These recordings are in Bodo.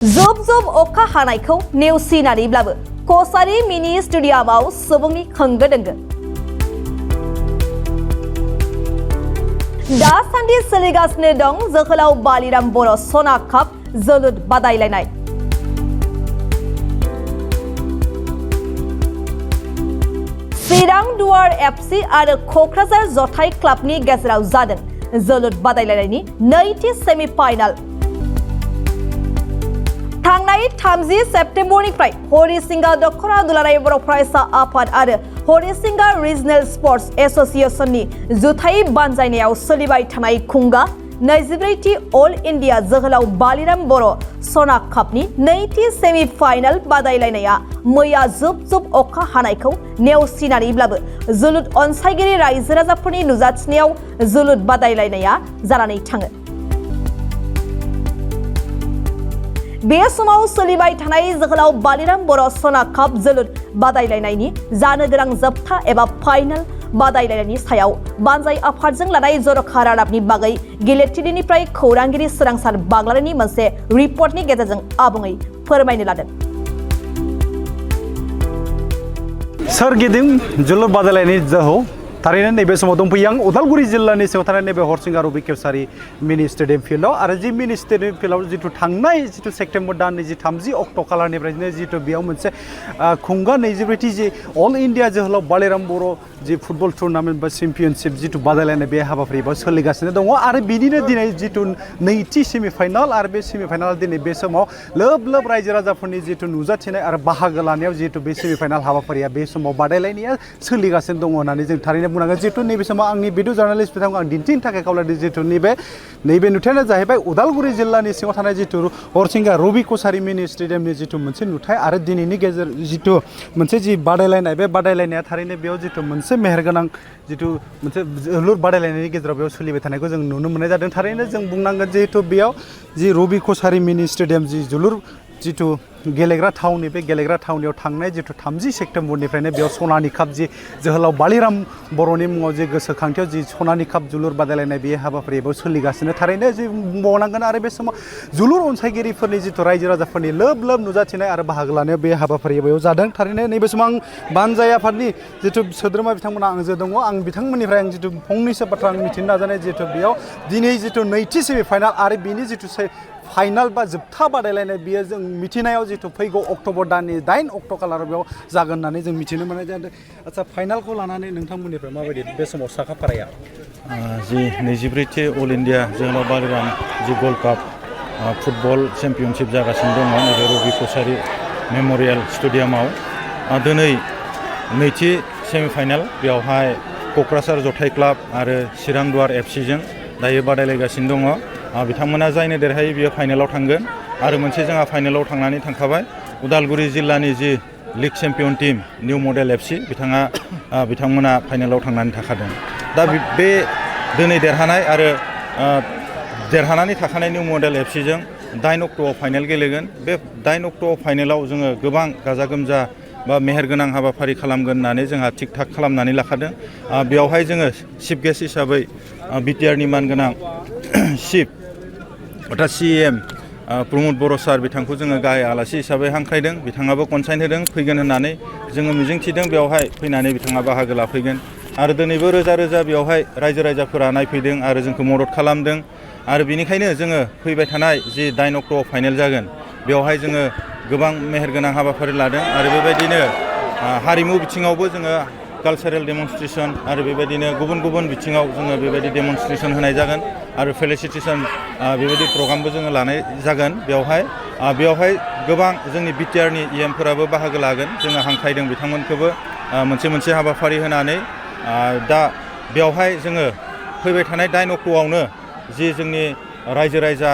जोब जोब अखा हानायखौ नेवसिनानैब्लाबो कसारी मिनि स्टेडियामाव सुबुंनि होंगो दोंगो। दासान्दि सोलिगासिनो दं जोहोलाव बालिराम बर' सना काप जोलुर बादायलायनाय। चिरां दुवार एफसी आरो क'क्राझार जथाय क्लाबनि गेजेराव जादों जोलुर बादायलायनायनि नैथि सेमिफाइनाल। थांनाय 30 सेप्तेम्बरनिफ्राय हरिसिंगा दखना दुलाराय बर' फरायसा आफाद आरो हरिसिंगा रिजनेल स्पर्ट्स एसोसिएशननि जुथाइ बानजायनायाव सोलिबाय थानाय खुंगा 24थि अल इन्डिया जोहोलाव बालिराम बर' सना कापनि नैथि सेमिफाइनाल बादायलायनाया मैया जुब जुब अखा हानायखौ नेवसिनानैब्लाबो जोलुर अनसायगिरि रायजो राजाफोरनि नुजाथिनायाव जोलुर बादायलायनाया जानानै थाङो। बे समाव सोलिबाय थानाय जोहोलाव बालिराम बर' सना काप जोलुर बादायलायनायनि जानो गोनां जोबथा एबा फाइनाल बादायलायनायनि सायाव बानजाय आफादजों लानाय जर'खा रादाबनि बागै गेलेथिलिनिफ्राय खौरांगिरि सोरांसार बाग्लारिनि मोनसे रिपर्टनि गेजेरजों आबुङै फोरमायनो लादों। सोरगिदिं जोलुर बादायलायनायनि जोहौ थारैनो नैबे समाव दंफैयो आं उदालगुरि जिल्लानि सिङाव थानाय नैबे हरिसिंगा रबि केवसारी मिनि स्टेडियाम फिल्डआव आरो जि मिनि स्टेडियाम फिल्डआव जिथु थांनाय जिथु सेप्तेम्बर दाननि जि 30 अक्ट' खालारनिफ्रायनो जिथु बेयाव मोनसे खुंगा 24थि जि अल इन्डिया जोहोलाव बालिराम बर' जि फुटबल टुर्नामेन्ट बा चेम्पियनशिप जिथु बादायलायनाय बे हाबाफारि बेयाव सोलिगासिनो दङ आरो बिनिनो दिनै जिथु नैथि सेमिफाइनाल आरो बे सेमिफाइनाल दिनै बे समाव लोब लोब रायजो राजाफोरनि जिथु नुजाथिनाय आरो बाहागो लानायाव जिथु बे सेमिफाइनाल हाबाफारिया बे समाव बादायलायनाया सोलिगासिनो दङ होननानै जों थारैनो बुंनांगोन। जिहेतु नैबे समाव आंनि भिडिअ जार्नालिस्ट बिथांखौ आं दिन्थिनो थाखाय खावलायदों जिहेतु नैबे नुथायानो जाहैबाय उदालगुरि जिल्लानि सिङाव थानाय जिथु हरिसिंगा रबि कसारी मिनि स्टेडियामनि जिथु मोनसे नुथाय आरो दिनैनि गेजेर जिथु मोनसे जि बादायलायनाय बे बादायलायनाया थारैनो बेयाव जिथु मोनसे मेहेरगोनां जिथु मोनसे जोलुर बादायलायनायनि गेजेराव बेयाव सोलिबाय थानायखौ जों नुनो मोननाय जादों। थारैनो जों बुंनांगोन जिहेतु बेयाव जि रबि कसारी मिनि स्टेडियाम जि जोलुर जिथु गेलेग्रा थावनि बे गेलेग्रा थावनियाव थांनाय जिथु 30 सेप्तेम्बरनिफ्रायनो बेयाव सनानि काप जि जोहोलाव बालिराम बर'नि मुङाव जि गोसोखांथियाव जि सनानि काप जोलुर बादायलायनाय बे हाबाफारि बेयाव सोलिगासिनो। थारैनो जि बुंबावनांगोन आरो बे समाव जोलुर अनसायगिरिफोरनि जिथु रायजो राजाफोरनि लोब लोब नुजाथिनाय आरो बाहागो लानायाव बे हाबाफारिया बेयाव जादों। थारैनो नैबे समाव आं बानजाय आफादनि जिथु सोद्रोमा बिथांमोना आंजों दङ। आं बिथांमोननिफ्राय आं जिथु फंनैसो बाथ्रा आं मिथिनो नाजानाय जिहेतु बेयाव दिनै जिथु नैथि सेमिफाइनाल आरो बिनि जिथु फाइनाल बा जोबथा बादायलायनाय बियो जों मिथिनायाव जिथु फैगौ अक्ट'बर दाननि 8 अक्ट' खालाराव बेयाव जागोन होननानै जों मिथिनो मोननाय जादों। आच्चा फाइनालखौ लानानै नोंथांमोननिफ्राय माबायदि बे समाव साखाफाराया जि 24थि अल इन्डिया जोहोलाव बालिराम जि गल्ड काप फुटबल चेम्पियनशिप जागासिनो दङ नैबे रबि कसारी मेम'रियेल स्टेडियामाव दिनै नैथि सेमिफाइनाल बेवहाय क'क्राझार जथाय क्लाब आरो चिरां दुवार एफसीजों दायो बादायलायगासिनो दङ। बिथांमोना जायनो देरहायो बियो फाइनालाव थांगोन आरो मोनसे जोंहा फाइनालाव थांनानै थांखाबाय उदालगुरि जिल्लानि जि league champion team New Model FC बिथांमोना फाइनालाव थांनानै थाखादों। दा बे दिनै देरहानाय आरो देरहानानै थाखानाय निउ मडेल एफसीजों 8 अक्ट'आव फाइनाल गेलेगोन। बे 8 अक्ट'आव फाइनालाव जोङो गोबां गाजा गोमजा बा मेहेरगोनां हाबाफारि खालामगोन होननानै जोंहा थिग थाक खालामनानै लाखादों। बेवहाय जोङो चिफ गेस्ट हिसाबै बिटिआरनि मानगोनां चिफ अर्थात CM प्रमद बर' सार बिथांखौ जोङो गाहाय आलासि हिसाबै हांख्रायदों। बिथाङाबो कनसाइन होदों फैगोन होननानै जोङो मिजिंथिदों बेवहाय फैनानै बिथाङा बाहागो लाफैगोन आरो दिनैबो रोजा रोजा बेवहाय रायजो राजाफोरा नायफैदों आरो जोंखौ मदद खालामदों आरो बिनिखायनो जोङो फैबाय थानाय जि 8 अक्ट'आव फाइनाल जागोन बेवहाय जोङो गोबां मेहेरगोनां हाबाफारि लादों आरो बेबायदिनो हारिमु बिथिङावबो जोङो कालचारेल डेमनस्ट्रेसन आरो बेबायदिनो गुबुन गुबुन बिथिङाव जोङो बेबायदि डेमनस्ट्रेसन होनाय जागोन आरो फेलिसिटेसन बेबायदि प्रग्रामबो जोङो लानाय जागोन। बेवहाय गोबां जोंनि बिटिआरनि EMफोराबो बाहागो लागोन। जोङो हांख्रायदों बिथांमोनखौबो मोनसे हाबाफारि होनानै दा बेवहाय जोङो फैबाय थानाय 8 अक्ट'आवनो जि जोंनि रायजो राजा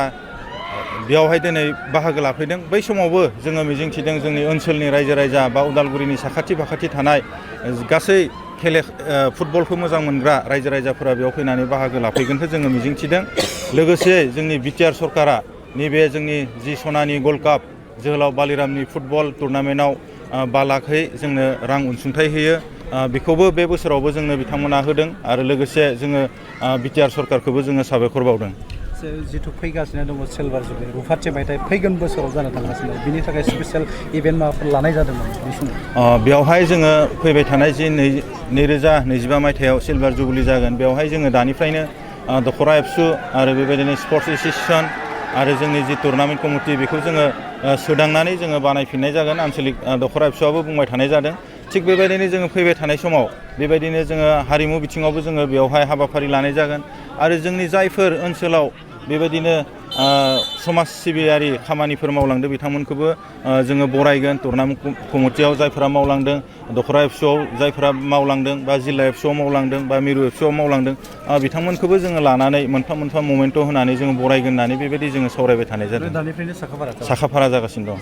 बेवहाय दिनै बाहागो लाफैदों बै समावबो जोङो मिजिंथिदों जोंनि ओनसोलनि रायजो राजा बा उदालगुरिनि साखाथि फाखाथि थानाय गासै फुटबलखौ मोजां मोनग्रा रायजो राजाफोरा बेयाव फैनानै बाहागो लाफैगोनखौ जोङो मिजिंथिदों। लोगोसे जोंनि बिटिआर सरकारा नैबे जोंनि जि सनानि गल्ड काप जोहोलाव बालिरामनि फुटबल टुर्नामेन्टआव 5 लाखै जोंनो रां अनसुंथाइ होयो। बेखौबो बे बोसोरावबो जोंनो बिथांमोना होदों आरो लोगोसे जोङो बिटिआर सरकारखौबो जोङो साबायखर बावदों। जिथु फैगासिनो दङ सिलभार जुबलि रुफाथि मायथाइ फैगोन बोसोराव जानो थांगासिनो दं बिनि थाखाय स्पेसियेल इभेन्ट माबाफोर लानाय जादोंमोन बे समाव बेवहाय जोङो फैबाय थानाय जि 2025 मायथाइयाव सिलभार जुबलि जागोन बेवहाय जोङो दानिफ्रायनो दखरा एबसु आरो बेबायदिनो स्पर्ट्स एसोसिएसन आरो जोंनि जि टुर्नामेन्ट कमिटि बेखौ जोङो सोदांनानै जोङो बानायफिननाय जागोन आन्चलिक दखरा एबसुआबो बुंबाय थानाय जादों थिग बेबायदिनो जोङो फैबाय थानाय समाव बेबायदिनो जोङो हारिमु बिथिङावबो जोङो बेवहाय हाबाफारि लानाय जागोन आरो जोंनि जायफोर ओनसोलाव बेबायदिनो समाज सिबियारि खामानिफोर मावलांदों बिथांमोनखौबो जोङो बरायगोन टुर्नामेन्ट कमिटियाव जायफोरा मावलांदों दखरा एबसुआव जायफोरा मावलांदों बा जिल्ला एबसुआव मावलांदों बा मिरु एबसुआव मावलांदों बिथांमोनखौबो जोङो लानानै मोनफा मोनफा ममेन्ट होनानै जोङो बरायगोन होननानै बेबायदि जोङो सावरायबाय थानाय जादों दानिफ्रायनो साखाफारा जागासिनो दं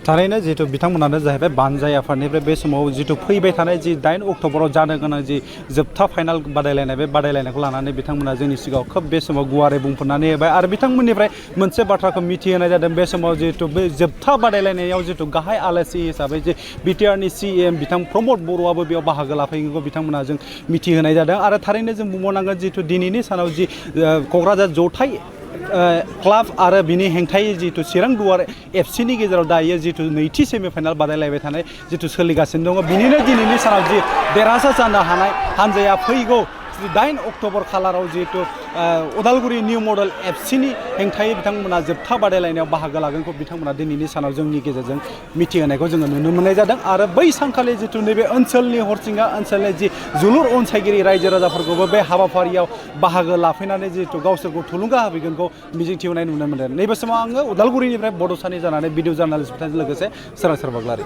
थारैनो जिथु बिथांमोनानो जाहैबाय बानजाय आफादनिफ्राय बे समाव जिथु फैबाय थानाय जि 8 अक्ट'बराव जानो गोनां जि जोबथा फाइनाल बादायलायनाय बे बादायलायनायखौ लानानै बिथांमोना जोंनि सिगाङाव खोब बे समाव गुवारै बुंफोरनानै होबाय आरो बिथांमोननिफ्राय मोनसे बाथ्राखौ मिथिहोनाय जादों बे समाव जिहेतु बे जोबथा बादायलायनायाव जिथु गाहाय आलासि हिसाबै जे बिटिआरनि CM बिथां प्रमद बर'आबो बेयाव बाहागो लाफैगोनखौ बिथांमोना जों मिथिहोनाय जादों आरो थारैनो जों बुंबावनांगोन जिथु दिनैनि सानाव जि क'क्राझार जौथाइ क्लाब आरो बिनि हेंथायै जिथु चिरां दुवार FC नि गेजेराव दायो जिथु नैथि सेमिफाइनाल बादायलायबाय थानाय जिथु सोलिगासिनो दङ बिनिनो दिनैनि सानाव जि देरहासार जानो हानाय हानजाया फैगौ 8 अक्ट'बर खालाराव जिहेतु उदालगुरि निउ मडेल FC नि हेंथायै बिथांमोना जोबथा बादायलायनायाव बाहागो लागोनखौ बिथांमोना दिनैनि सानाव जोंनि गेजेरजों मिथिहोनायखौ जोङो नुनो मोननाय जादों आरो बै सानखालि जिथु नैबे ओनसोलनि हरसिंगा ओनसोलनि जि जोलुर अनसायगिरि रायजो राजाफोरखौबो बे हाबाफारियाव बाहागो लाफैनानै जिहेतु गावसोरखौ थुलुंगा होफैगोनखौ मिजिंथिहोनाय नुनो मोनदों नैबे समाव आङो उदालगुरिनिफ्राय बड'सानि जानानै भिडिअ जार्नालिस्ट बिथांजों लोगोसे सोरांसार बाग्लारि